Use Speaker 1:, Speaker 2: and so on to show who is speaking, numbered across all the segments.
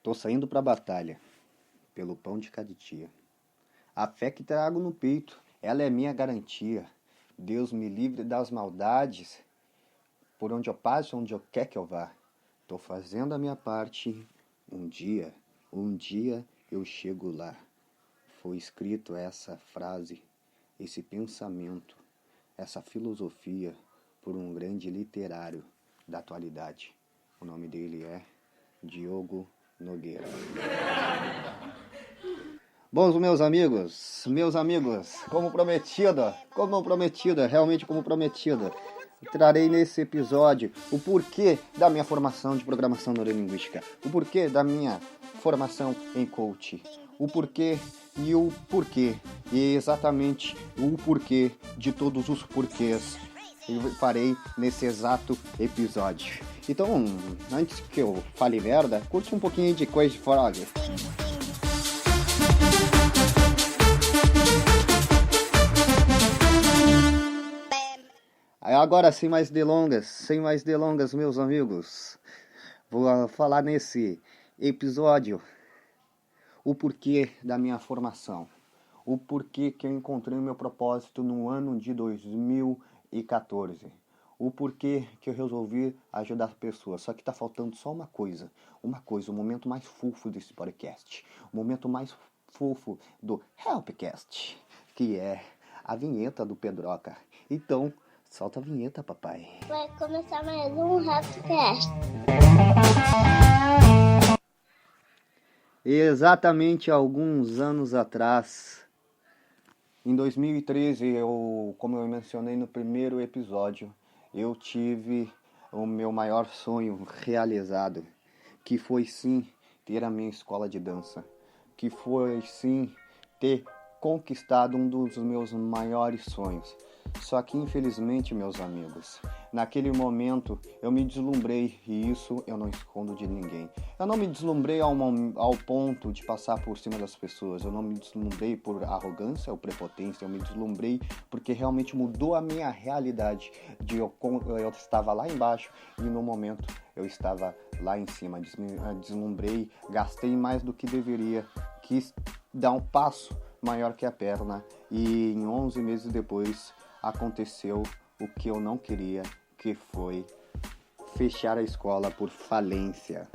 Speaker 1: Tô saindo pra batalha, pelo pão de cada dia. A fé que trago no peito, ela é minha garantia. Deus me livre das maldades, por onde eu passo, onde eu quer que eu vá. Tô fazendo a minha parte, um dia eu chego lá. Foi escrito essa frase, esse pensamento, essa filosofia por um grande literário da atualidade. O nome dele é Diogo Nogueira. Bom, meus amigos, como prometido, realmente como prometido, trarei nesse episódio o porquê da minha formação de programação neurolinguística, o porquê da minha formação em coach, o porquê e exatamente o porquê de todos os porquês eu farei nesse exato episódio. Então, antes que eu fale merda, curte um pouquinho de Crazy Frog. Agora, sem mais delongas, meus amigos, vou falar nesse episódio o porquê da minha formação, o porquê que eu encontrei o meu propósito no ano de 2014, o porquê que eu resolvi ajudar pessoas. Só que tá faltando só uma coisa, o momento mais fofo desse podcast, o momento mais fofo do Helpcast, que é a vinheta do Pedroca. Então, solta a vinheta, papai.
Speaker 2: Vai começar mais um Helpcast.
Speaker 1: Exatamente alguns anos atrás, em 2013, como eu mencionei no primeiro episódio, eu tive o meu maior sonho realizado, que foi sim ter a minha escola de dança, que foi sim ter conquistado um dos meus maiores sonhos. Só que infelizmente, meus amigos, naquele momento eu me deslumbrei, e isso eu não escondo de ninguém. Eu não me deslumbrei ao ponto de passar por cima das pessoas, eu não me deslumbrei por arrogância ou prepotência, eu me deslumbrei porque realmente mudou a minha realidade. Eu estava lá embaixo e no momento eu estava lá em cima, deslumbrei, gastei mais do que deveria, quis dar um passo maior que a perna e em 11 meses depois aconteceu o que eu não queria, que foi fechar a escola por falência.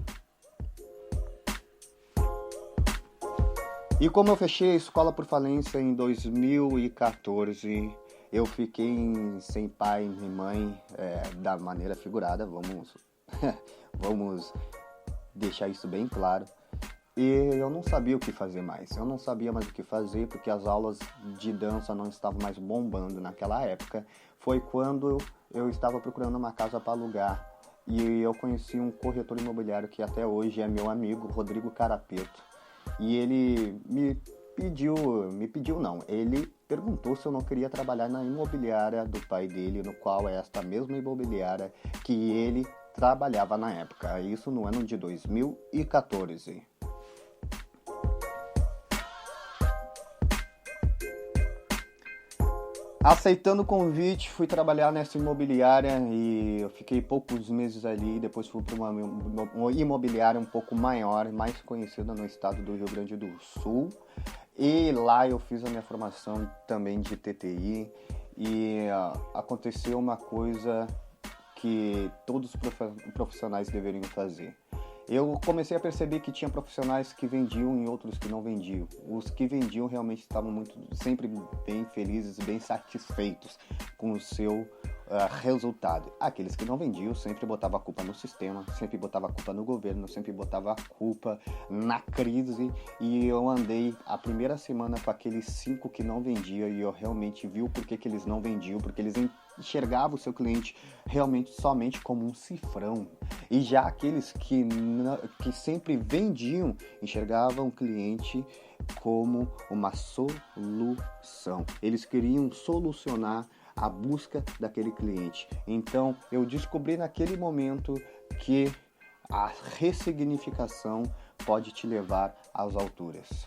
Speaker 1: E como eu fechei a escola por falência em 2014, eu fiquei sem pai nem mãe, da maneira figurada, vamos deixar isso bem claro. E eu não sabia o que fazer mais. Eu não sabia mais o que fazer porque as aulas de dança não estavam mais bombando naquela época. Foi quando eu estava procurando uma casa para alugar e eu conheci um corretor imobiliário que até hoje é meu amigo, Rodrigo Carapeto. E ele ele perguntou se eu não queria trabalhar na imobiliária do pai dele, no qual é esta mesma imobiliária que ele trabalhava na época. Isso no ano de 2014. Aceitando o convite, fui trabalhar nessa imobiliária e eu fiquei poucos meses ali. Depois fui para uma imobiliária um pouco maior, mais conhecida no estado do Rio Grande do Sul. E lá eu fiz a minha formação também de TTI e aconteceu uma coisa que todos os profissionais deveriam fazer. Eu comecei a perceber que tinha profissionais que vendiam e outros que não vendiam. Os que vendiam realmente estavam sempre bem felizes, bem satisfeitos com o seu resultado. Aqueles que não vendiam sempre botavam a culpa no sistema, sempre botava a culpa no governo, sempre botava a culpa na crise. E eu andei a primeira semana com aqueles 5 que não vendiam e eu realmente vi o porquê que eles não vendiam, porque eles enxergavam o seu cliente realmente somente como um cifrão. E já aqueles que sempre vendiam, enxergavam o cliente como uma solução. Eles queriam solucionar a busca daquele cliente. Então, eu descobri naquele momento que a ressignificação pode te levar às alturas.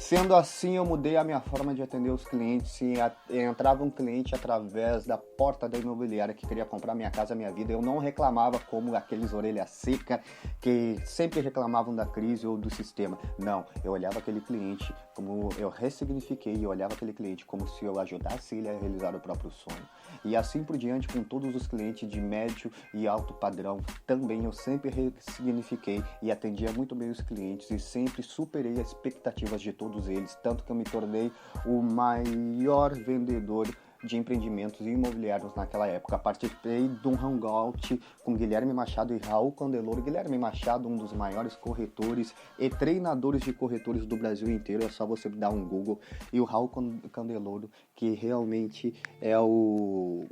Speaker 1: Sendo assim, eu mudei a minha forma de atender os clientes. Se entrava um cliente através da porta da imobiliária que queria comprar minha casa, minha vida, eu não reclamava como aqueles orelha seca que sempre reclamavam da crise ou do sistema. Não, eu olhava aquele cliente como eu ressignifiquei, eu olhava aquele cliente como se eu ajudasse ele a realizar o próprio sonho. E assim por diante com todos os clientes de médio e alto padrão, também eu sempre ressignifiquei e atendia muito bem os clientes e sempre superei as expectativas de todos eles, tanto que eu me tornei o maior vendedor de empreendimentos imobiliários naquela época. Participei de um hangout com Guilherme Machado e Raul Candeloro. Guilherme Machado, um dos maiores corretores e treinadores de corretores do Brasil inteiro, é só você dar um Google. E o Raul Candeloro, que realmente é o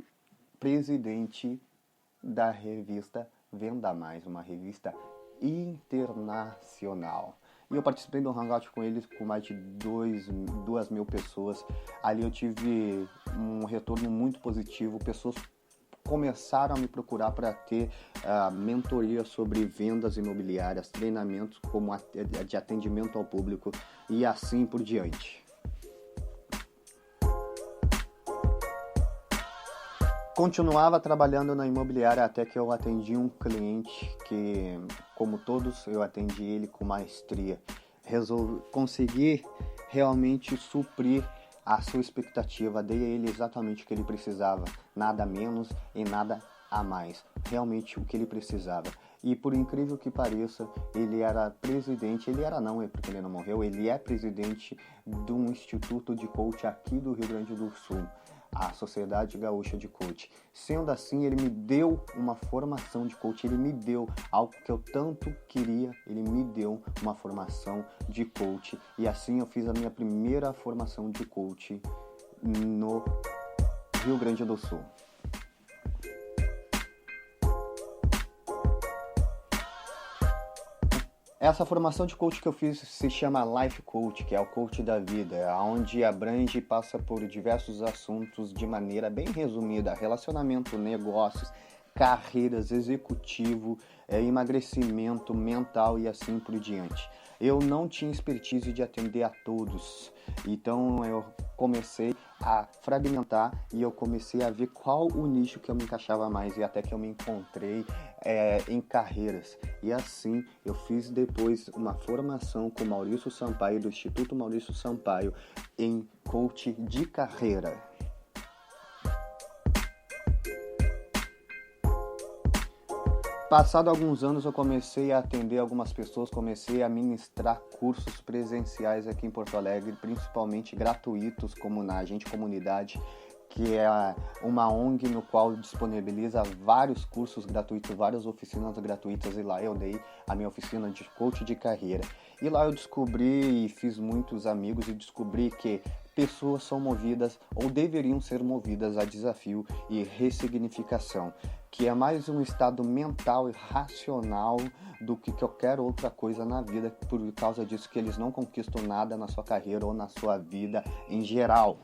Speaker 1: presidente da revista Venda Mais, uma revista internacional. E eu participei do hangout com eles com mais de 2.000 pessoas. Ali eu tive um retorno muito positivo. Pessoas começaram a me procurar para ter mentoria sobre vendas imobiliárias, treinamentos como de atendimento ao público e assim por diante. Continuava trabalhando na imobiliária até que eu atendi um cliente que, como todos, eu atendi ele com maestria. Consegui realmente suprir a sua expectativa, dei a ele exatamente o que ele precisava, nada menos e nada a mais, realmente o que ele precisava. E por incrível que pareça, ele era presidente, ele era não, porque ele não morreu, ele é presidente de um instituto de coach aqui do Rio Grande do Sul, a Sociedade Gaúcha de Coach. Sendo assim, ele me deu uma formação de coach, ele me deu algo que eu tanto queria, ele me deu uma formação de coach, e assim eu fiz a minha primeira formação de coach no Rio Grande do Sul. Essa formação de coach que eu fiz se chama Life Coach, que é o coach da vida, onde abrange e passa por diversos assuntos de maneira bem resumida: relacionamento, negócios, carreiras, executivo, emagrecimento mental e assim por diante. Eu não tinha expertise de atender a todos, então eu comecei a fragmentar e eu comecei a ver qual o nicho que eu me encaixava mais, e até que eu me encontrei em carreiras. E assim eu fiz depois uma formação com Maurício Sampaio, do Instituto Maurício Sampaio, em coach de carreira. Passado alguns anos eu comecei a atender algumas pessoas, comecei a ministrar cursos presenciais aqui em Porto Alegre, principalmente gratuitos, como na Agente Comunidade, que é uma ONG no qual disponibiliza vários cursos gratuitos, várias oficinas gratuitas, e lá eu dei a minha oficina de coach de carreira. E lá eu descobri e fiz muitos amigos e descobri que pessoas são movidas ou deveriam ser movidas a desafio e ressignificação, que é mais um estado mental e racional do que qualquer outra coisa na vida, por causa disso que eles não conquistam nada na sua carreira ou na sua vida em geral.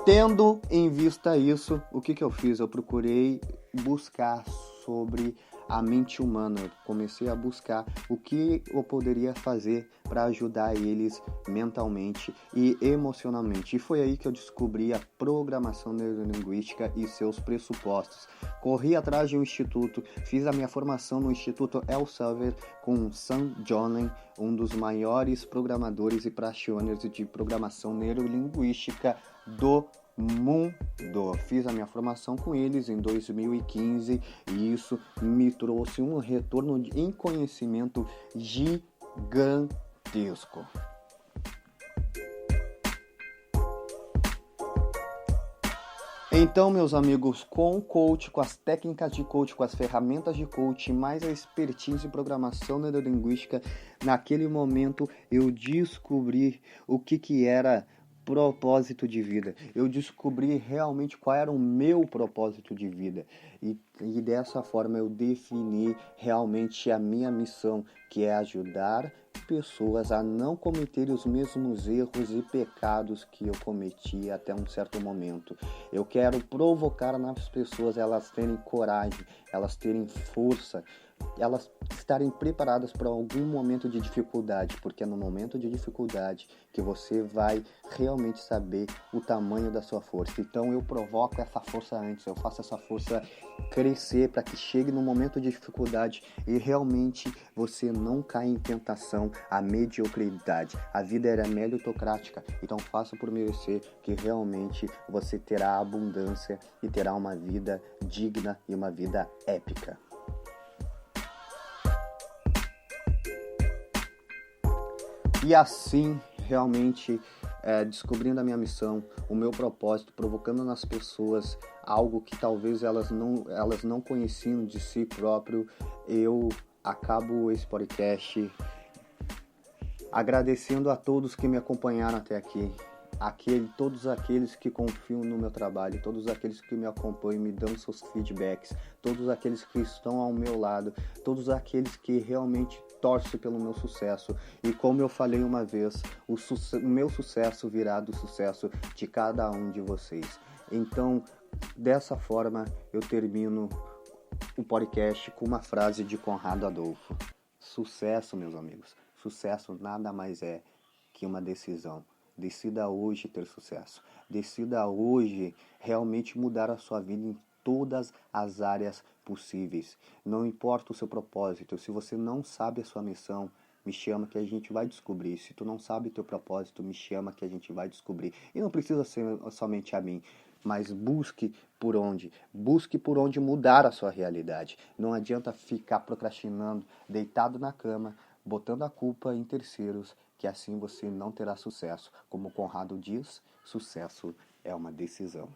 Speaker 1: Tendo em vista isso, o que eu fiz? Eu procurei buscar sobre a mente humana. Eu comecei a buscar o que eu poderia fazer para ajudar eles mentalmente e emocionalmente. E foi aí que eu descobri a programação neurolinguística e seus pressupostos. Corri atrás de um instituto, fiz a minha formação no Instituto Elsevier com Sam Jonen, um dos maiores programadores e practitioners de programação neurolinguística do mundo. Fiz a minha formação com eles em 2015 e isso me trouxe um retorno em conhecimento gigantesco. Então, meus amigos, com o coach, com as técnicas de coach, com as ferramentas de coach, mais a expertise em programação neurolinguística, naquele momento eu descobri o que era propósito de vida. Eu descobri realmente qual era o meu propósito de vida e dessa forma eu defini realmente a minha missão, que é ajudar pessoas a não cometerem os mesmos erros e pecados que eu cometi até um certo momento. Eu quero provocar nas pessoas elas terem coragem, elas terem força, elas estarem preparadas para algum momento de dificuldade, porque é no momento de dificuldade que você vai realmente saber o tamanho da sua força. Então eu provoco essa força antes, eu faço essa força crescer para que chegue no momento de dificuldade e realmente você não caia em tentação à mediocridade. A vida era meritocrática, então faça por merecer que realmente você terá abundância e terá uma vida digna e uma vida épica. E assim, realmente, descobrindo a minha missão, o meu propósito, provocando nas pessoas algo que talvez elas não conheciam de si próprio, eu acabo esse podcast agradecendo a todos que me acompanharam até aqui. Todos aqueles que confiam no meu trabalho, todos aqueles que me acompanham, me dão seus feedbacks, todos aqueles que estão ao meu lado, todos aqueles que realmente torcem pelo meu sucesso. E como eu falei uma vez, o meu sucesso virá do sucesso de cada um de vocês. Então, dessa forma, eu termino o podcast com uma frase de Conrado Adolfo. Sucesso, meus amigos, sucesso nada mais é que uma decisão. Decida hoje ter sucesso. Decida hoje realmente mudar a sua vida em todas as áreas possíveis. Não importa o seu propósito. Se você não sabe a sua missão, me chama que a gente vai descobrir. Se tu não sabe o teu propósito, me chama que a gente vai descobrir. E não precisa ser somente a mim, mas busque por onde mudar a sua realidade. Não adianta ficar procrastinando, deitado na cama, botando a culpa em terceiros, que assim você não terá sucesso. Como Conrado diz, sucesso é uma decisão.